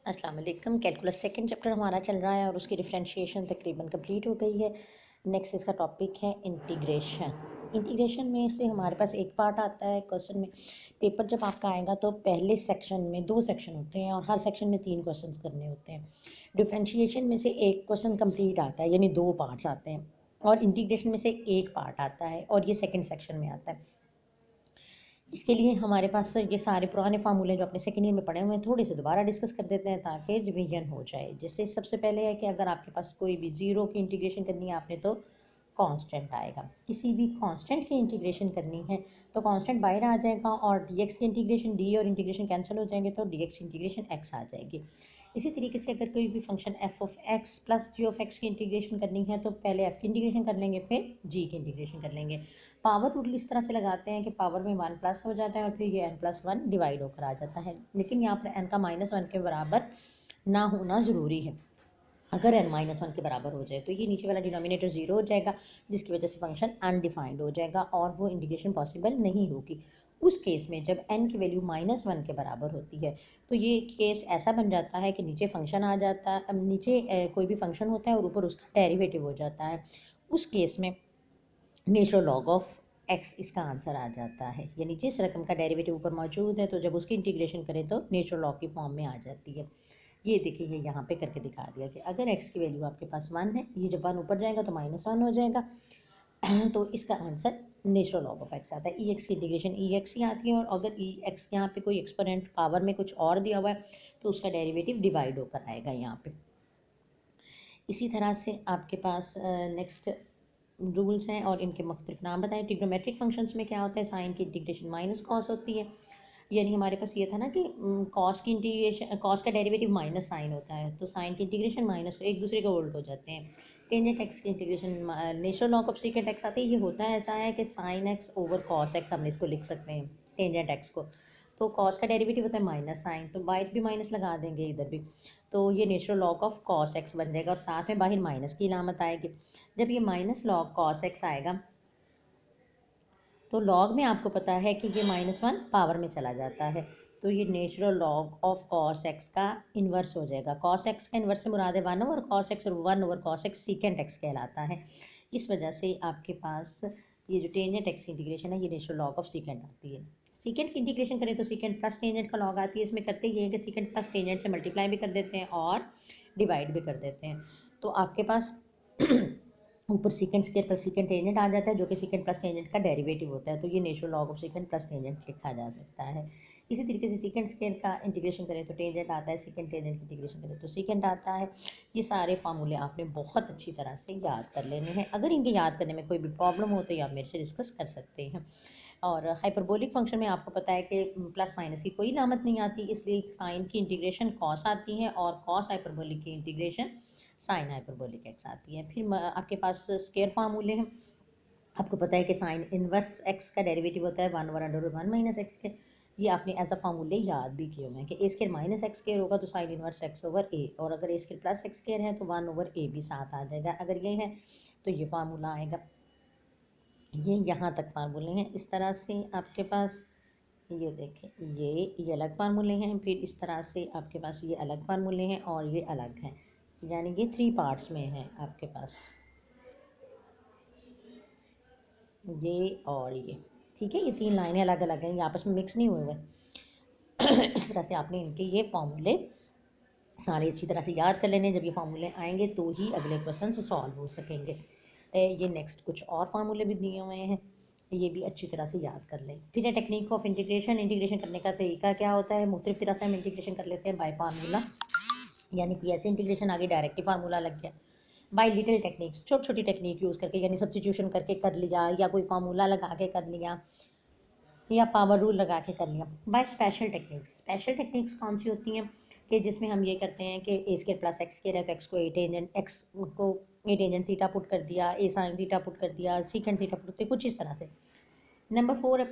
अस्सलाम वालेकुम। Calculus second chapter हमारा चल रहा है और उसकी डिफरेंशिएशन तकरीबन कंप्लीट हो गई है। नेक्स्ट इसका टॉपिक है इंटीग्रेशन। इंटीग्रेशन में से हमारे पास एक पार्ट आता है क्वेश्चन में। पेपर जब आपका आएगा तो पहले सेक्शन में 2 सेक्शन होते हैं और हर सेक्शन में 3 क्वेश्चंस करने होते हैं। डिफरेंशिएशन में से एक क्वेश्चन कंप्लीट आता है, यानी 2 पार्ट्स आते हैं, और इंटीग्रेशन में से एक पार्ट आता है और ये सेकंड सेक्शन में आता है। इसके लिए हमारे पास ये सारे पुराने फार्मूले जो अपने सेकेंड ईयर में पढ़े हुए हैं थोड़े से दोबारा डिस्कस कर देते हैं ताकि रिवीजन हो जाए। जैसे सबसे पहले है कि अगर आपके पास कोई भी ज़ीरो की इंटीग्रेशन करनी है आपने तो कांस्टेंट आएगा। किसी भी कांस्टेंट की इंटीग्रेशन करनी है तो कांस्टेंट बाहर आ जाएगा और डीएक्स की इंटीग्रेशन डी और इंटीग्रेशन कैंसिल हो जाएंगे तो डीएक्स इंटीग्रेशन एक्स आ जाएगी। इसी तरीके से अगर कोई भी function F of X plus G of X की इंटीग्रेशन करनी है तो पहले एफ की इंटीग्रेशन कर लेंगे फिर जी की इंटीग्रेशन कर लेंगे। पावर रूल इस तरह से लगाते हैं कि पावर में 1 प्लस हो जाता है और फिर ये n+1 डिवाइड होकर आ जाता है, लेकिन यहाँ पर n का -1 के बराबर ना होना ज़रूरी है। अगर n-1 के बराबर हो जाए तो ये नीचे वाला डिनोमिनेटर 0 हो जाएगा, जिसकी वजह से फंक्शन अनडिफाइंड हो जाएगा और वो इंटीग्रेशन पॉसिबल नहीं होगी। उस केस में जब n की वैल्यू -1 के बराबर होती है तो ये केस ऐसा बन जाता है कि नीचे फंक्शन आ जाता है, नीचे कोई भी फंक्शन होता है और ऊपर उसका डेरिवेटिव हो जाता है। उस केस में नेचुरल लॉग ऑफ एक्स इसका आंसर आ जाता है, यानी जिस रकम का डेरिवेटिव ऊपर मौजूद है तो जब उसकी इंटीग्रेशन करें तो नेचुरल लॉग की फॉर्म में आ जाती है। ये देखिए, ये यहाँ पे करके दिखा दिया कि अगर एक्स की वैल्यू आपके पास 1 है, ये जब 1 ऊपर जाएगा तो -1 हो जाएगा तो इसका answer natural log of x आता है। ई एक्स की इंटीग्रेशन ई एक्स ही आती है और अगर ई एक्स यहाँ पे कोई एक्सपोनेंट पावर में कुछ और दिया हुआ है तो उसका डेरिवेटिव डिवाइड होकर आएगा यहाँ पे। इसी तरह से आपके पास नेक्स्ट रूल्स हैं और इनके मुख्तलिफ नाम बताएं। ट्रिग्नोमेट्रिक फंक्शंस में क्या होता है, साइन की इंटीग्रेशन माइनस कॉस होती है। यानी हमारे पास ये था ना कि कॉस की इंटीग्रेशन, कॉस का डेरिवेटिव माइनस साइन होता है तो साइन की इंटीग्रेशन माइनस एक दूसरे का उल्ट हो जाते हैं। टेंजेंट एक्स की integration natural log of second x आती है। ये होता है ऐसा है कि sine x over cos x हम इसको लिख सकते हैं टेंजेंट एक्स को। तो कॉस का डेरिवेटिव होता है माइनस साइन, तो बाहर भी माइनस लगा देंगे इधर भी, तो ये natural log of cos x बन जाएगा और साथ में बाहर माइनस की इलामत आएगी। जब ये माइनस लॉग कॉस एक्स आएगा तो लॉग में आपको पता है कि ये -1 पावर में चला जाता है, तो ये natural log of cos x का इन्वर्स हो जाएगा। कॉस एक्स का इन्वर्स से मुराद है 1 ओवर कॉस एक्स और 1 over cos x secant x कहलाता है। इस वजह से आपके पास ये जो टेंजेंट एक्स इंटीग्रेशन है ये नेचुरल लॉग ऑफ सीकेंट आती है। सीकेंट की इंटीग्रेशन करें तो सीकेंट प्लस टेंजेंट का लॉग आती है। इसमें करते ये है कि सीकेंट प्लस टेंजेंट से मल्टीप्लाई भी कर देते हैं और डिवाइड भी कर देते हैं, तो आपके पास ऊपर secant square plus secant tangent आ जाता है जो कि सीकेंट प्लस टेंजेंट का डेरिवेटिव होता है, तो ये natural log of secant plus tangent लिखा जा सकता है। इसी तरीके से सीकेंट स्क्वायर का इंटीग्रेशन करें तो टेंजेंट आता है, सीकेंट टेंजेंट की इंटीग्रेशन करें तो सीकेंट आता है। ये सारे फार्मूले आपने बहुत अच्छी तरह से याद कर लेने हैं। अगर इनके याद करने में कोई भी प्रॉब्लम हो तो ये आप मेरे से डिस्कस कर सकते हैं। और हाइपरबोलिक फंक्शन में आपको पता है कि प्लस माइनस की कोई इलामत नहीं आती, इसलिए साइन की इंटीग्रेशन कॉस आती है और कॉस हाइपरबोलिक की इंटीग्रेशन साइन हाइपरबोलिक एक्स आती है। फिर आपके पास स्केयर फार्मूले हैं। आपको पता है कि साइन इनवर्स एक्स का डेरिवेटिव होता है 1/√1 माइनस एक्स के। ये आपने एज अ फार्मूले याद भी किए हुए हैं कि ए स्केयर माइनस एक्स स्केयर होगा तो साइन इनवर्स एक्स ओवर ए, और अगर ए स्केयर प्लस एक्स स्केयर है तो 1/a भी साथ आ जाएगा। अगर ये है तो ये फार्मूला आएगा। ये यहाँ तक फार्मूले हैं। इस तरह से आपके पास ये देखें, ये अलग फार्मूले हैं, फिर इस तरह से आपके पास ये अलग फार्मूले हैं और ये अलग हैं, यानी ये 3 पार्ट्स में हैं आपके पास, ये और ये। ठीक है, ये 3 लाइनें अलग अलग हैं, ये आपस में मिक्स नहीं हुए हुए। इस तरह से आपने इनके ये फार्मूले सारे अच्छी तरह से याद कर लेने। जब ये फार्मूले आएंगे तो ही अगले क्वेश्चन सॉल्व हो सकेंगे। ये नेक्स्ट कुछ और फार्मूले भी दिए हुए हैं, ये भी अच्छी तरह से याद कर लें। फिर है टेक्निक ऑफ इंटीग्रेशन। इंटीग्रेशन करने का तरीका क्या होता है, मुख्तलिफ तरह से हम इंटीग्रेशन कर लेते हैं। बाय फार्मूला, यानी कि ऐसे इंटीग्रेशन आगे डायरेक्टली फार्मूला लग गया। बाय लिटिल टेक्निक्स, छोटी छोटी टेक्निक यूज़ करके, यानी सब्स्टिट्यूशन करके कर लिया या कोई फार्मूला लगा के कर लिया या पावर रूल लगा के कर लिया। By special techniques, special techniques कौन सी होती हैं कि जिसमें हम ये करते हैं कि ए स्केयर प्लस एक्स स्केयर है तो एक्स को ए टेंजेंट, एक्स को ए टेंजेंट थीटा पुट कर दिया, ए साइन थीटा पुट कर दिया, सीकेंट थीटा पुट करते कुछ इस तरह से। नंबर 4,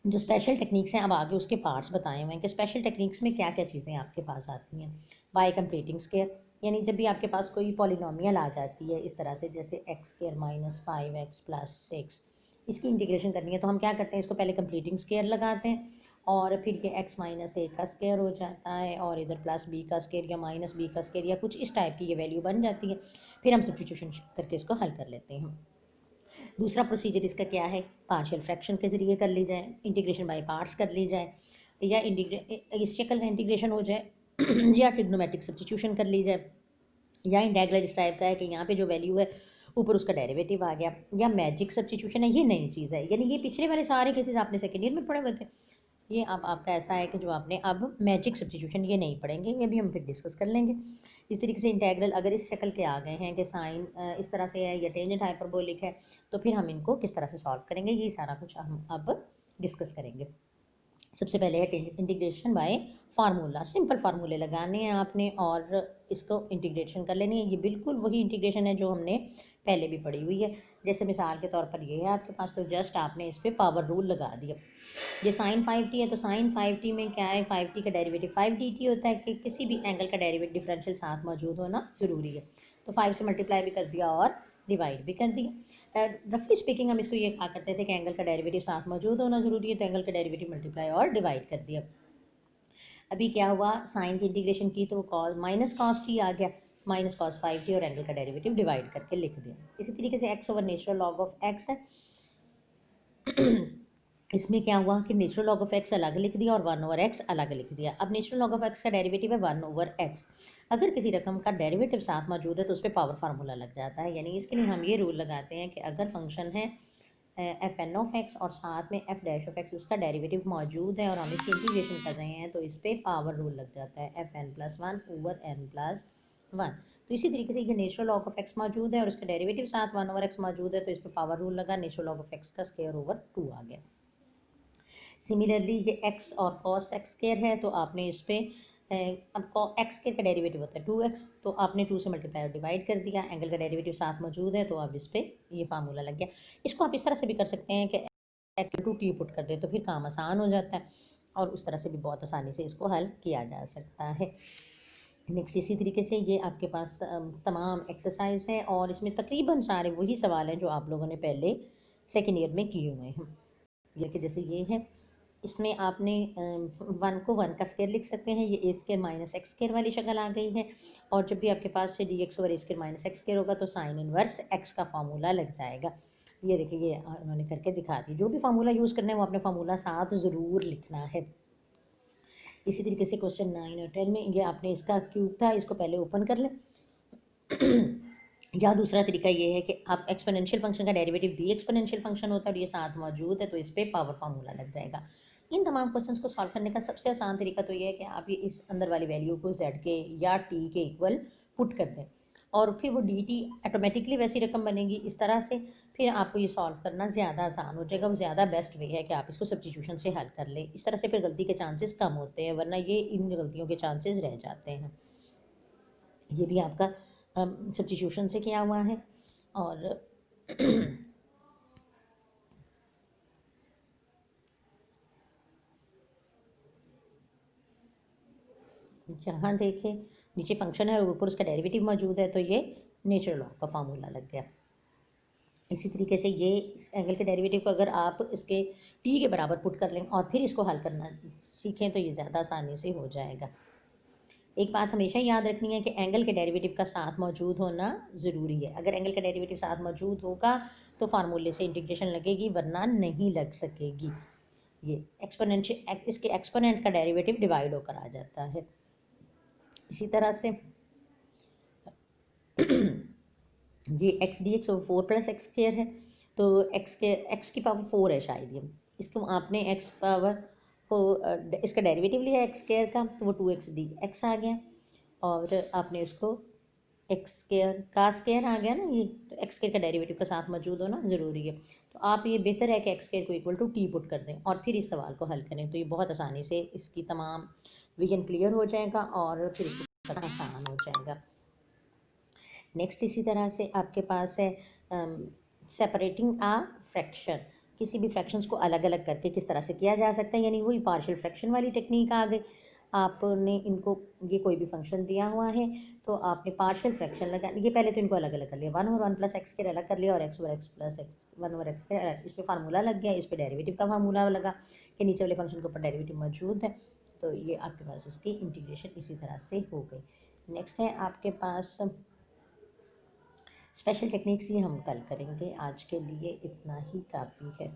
जो स्पेशल टेक्निक्स हैं अब आगे उसके पार्ट्स बताए हुए हैं कि स्पेशल टेक्निक्स में क्या क्या चीज़ें आपके पास आती हैं। बाय कंप्लीटिंग स्केयर, यानी जब भी आपके पास कोई पॉलिनोमियल आ जाती है इस तरह से, जैसे एक्स स्केयर -5x + 6, इसकी इंटीग्रेशन करनी है तो हम क्या करते हैं, इसको पहले कंप्लीटिंग स्केयर लगाते हैं और फिर ये x माइनस ए का स्क्वायर हो जाता है और इधर प्लस बी का स्क्वायर या माइनस बी का स्क्वायर या कुछ इस टाइप की ये वैल्यू बन जाती है। फिर हम सब्स्टिट्यूशन करके इसको हल कर लेते हैं। दूसरा प्रोसीजर इसका क्या है, पार्शियल फ्रैक्शन के ज़रिए कर ली जाए, इंटीग्रेशन बाय पार्ट्स कर ली जाए, या इस शक्ल का इंटीग्रेशन हो जाए या ट्रिग्नोमेट्रिक सब्स्टिट्यूशन कर ली जाए, या इंटेग्रल इस टाइप का है कि यहाँ पे जो वैल्यू है ऊपर उसका डेरिवेटिव आ गया, या मैजिक सब्स्टिट्यूशन है। ये नई चीज़ है, यानी ये पिछले वाले सारे केसेस आपने सेकेंड ईयर में पढ़े हुए थे। ये अब आपका ऐसा है कि जो आपने अब मैजिक सब्स्टिट्यूशन ये नहीं पढ़ेंगे, ये भी हम फिर डिस्कस कर लेंगे। इस तरीके से इंटेग्रल अगर इस शक्ल के आ गए हैं कि साइन इस तरह से है या टेंजेंट हाइपरबोलिक है, तो फिर हम इनको किस तरह से सॉल्व करेंगे, ये सारा कुछ हम अब डिस्कस करेंगे। सबसे पहले है इंटीग्रेशन बाय फार्मूला। सिंपल फार्मूले लगाने हैं आपने और इसको इंटीग्रेशन कर लेनी है। ये बिल्कुल वही इंटीग्रेशन है जो हमने पहले भी पढ़ी हुई है। जैसे मिसाल के तौर पर ये है आपके पास, तो जस्ट आपने इस पर पावर रूल लगा दिया। ये साइन 5t है, तो साइन 5t में क्या है, 5t का डेरिवेटिव 5dt होता है कि किसी भी एंगल का डेरिवेटिव डिफरेंशियल साथ मौजूद होना ज़रूरी है। तो 5 से मल्टीप्लाई भी कर दिया और डिवाइड भी कर दिया। रफली स्पीकिंग हम इसको ये कहा करते थे कि एंगल का डेरिवेटिव साथ मौजूद होना ज़रूरी है, तो एंगल का डेरिवेटिव मल्टीप्लाई और डिवाइड कर दिया। अभी क्या हुआ, साइन की इंटीग्रेशन की तो कॉस माइनस कॉस टी आ गया, माइनस कॉस 5t और एंगल का डेरिवेटिव डिवाइड करके लिख दिया। इसी तरीके से x over natural log of x है। इसमें क्या हुआ कि नेचुरल लॉग ऑफ एक्स अलग लिख दिया और 1/x अलग लिख दिया। अब नेचुरल लॉग ऑफ एक्स का डेरिवेटिव है 1/x। अगर किसी रकम का डेरिवेटिव साथ मौजूद है तो उस पर पावर फार्मूला लग जाता है। यानी इसके लिए हम ये रूल लगाते हैं कि अगर फंक्शन है एफ एन ऑफ एक्स और साथ में एफ डैश ऑफ एक्स उसका डेरिवेटिव मौजूद है और हम इसकी इंटीग्रेशन कर रहे हैं, तो इस पर पावर रूल लग जाता है fn+1/n+1। तो इसी तरीके से ये नेचुरल लॉग ऑफ एक्स मौजूद है और उसका डेरिवेटिव साथ 1/x मौजूद है, तो इस पर पावर रूल लगा, नेचुरल लॉग ऑफ एक्स का स्क्वायर ओवर 2 आ गया। सिमिलरली ये x और cos x स्क्वायर है, तो आपने इस पर अब एक्स स्क्वायर का डेरिवेटिव होता है 2x, तो आपने 2 से मल्टीप्लाई और डिवाइड कर दिया। एंगल का डेरिवेटिव साथ मौजूद है, तो अब इस पर ये फार्मूला लग गया। इसको आप इस तरह से भी कर सकते हैं कि x टू टी पुट कर दे, तो फिर काम आसान हो जाता है और उस तरह से भी बहुत आसानी से इसको हल किया जा सकता है। नेक्स्ट इसी तरीके से ये आपके पास तमाम एक्सरसाइज हैं और इसमें तकरीबन सारे वही सवाल हैं जो आप लोगों ने पहले सेकेंड ईयर में किए हुए हैं। ये कि जैसे ये है, इसमें आपने 1 को 1 का स्क्वायर लिख सकते हैं, ये ए स्क्वायर माइनस एक्स स्क्वायर वाली शक्ल आ गई है। और जब भी आपके पास से डी एक्स ओवर ए स्क्वायर माइनस एक्स स्क्वायर होगा तो साइन इनवर्स एक्स का फार्मूला लग जाएगा। ये देखिए, ये उन्होंने करके दिखा दी। जो भी फार्मूला यूज़ करना है वो अपने फार्मूला साथ ज़रूर लिखना है। इसी तरीके से क्वेश्चन 9 और 10 में ये आपने इसका क्यूब था, इसको पहले ओपन कर लें। या दूसरा तरीका ये है कि आप एक्सपोनेंशियल फंक्शन का डेरिवेटिव भी एक्सपोनेंशियल फंक्शन होता है और ये साथ मौजूद है, तो इस पर पावर फार्मूला लग जाएगा। इन तमाम क्वेश्चंस को सॉल्व करने का सबसे आसान तरीका तो ये है कि आप ये इस अंदर वाली वैल्यू को z के या t के इक्वल पुट कर दें और फिर वो dt ऑटोमेटिकली वैसी रकम बनेगी इस तरह से। फिर आपको ये सॉल्व करना ज़्यादा आसान हो जाएगा। वो ज़्यादा बेस्ट वे है कि आप इसको सब्स्टिट्यूशन से हल कर लें। इस तरह से फिर गलती के चांसेस कम होते हैं, वरना ये इन गलतियों के चांसेस रह जाते हैं। ये भी आपका सब्स्टिट्यूशन से किया हुआ है। और यहाँ देखें, नीचे फंक्शन है और ऊपर उसका डेरिवेटिव मौजूद है, तो ये नेचुरल लॉ का फार्मूला लग गया। इसी तरीके से ये इस एंगल के डेरिवेटिव को अगर आप इसके t के बराबर पुट कर लें और फिर इसको हल करना सीखें तो ये ज़्यादा आसानी से हो जाएगा। एक बात हमेशा याद रखनी है कि एंगल के डेरिवेटिव का साथ मौजूद होना ज़रूरी है। अगर एंगल का डेरिवेटिव साथ मौजूद होगा तो फार्मूले से इंटीग्रेशन लगेगी, वरना नहीं लग सकेगी। ये एक्सपोनेंशियल इसके एक्सपोनेंट का डेरिवेटिव डिवाइड होकर आ जाता है। इसी तरह से ये x D x 4+x square है, तो एक्स की पावर 4 है शायद ये। इसको आपने एक्स पावर को इसका डेरिवेटिव लिया एक्स स्क्वायर का, तो वो 2x आ गया और आपने उसको एक्स स्क्वायर का स्क्वायर आ गया ना ये, तो एक्स स्क्वायर का डेरिवेटिव का साथ मौजूद होना ज़रूरी है। तो आप ये बेहतर है कि एक्स स्क्वायर को इक्वल टू टी पुट कर दें और फिर इस सवाल को हल करें, तो ये बहुत आसानी से इसकी तमाम विजन क्लियर हो जाएगा और फिर इसको करना आसान हो जाएगा। नेक्स्ट इसी तरह से आपके पास है सेपरेटिंग आ फ्रैक्शन। किसी भी फ्रैक्शंस को अलग अलग करके किस तरह से किया जा सकता है, यानी वही पार्शियल फ्रैक्शन वाली टेक्निक आ गई। आपने इनको ये कोई भी फंक्शन दिया हुआ है तो आपने पार्शियल फ्रैक्शन लगा, ये पहले तो इनको अलग अलग कर लिया, 1/1 + x के अलग कर लिया और x/x + x 1/x के इस पर फार्मूला लग गया, इस पर डेरिवेटिव का फार्मूला लगा कि नीचे वाले फंक्शन के ऊपर डेरिवेटिव मौजूद है, तो ये आपके पास इसकी इंटीग्रेशन इसी तरह से हो गई। नेक्स्ट है आपके पास स्पेशल टेक्निक्स, ये हम कल करेंगे, आज के लिए इतना ही काफ़ी है।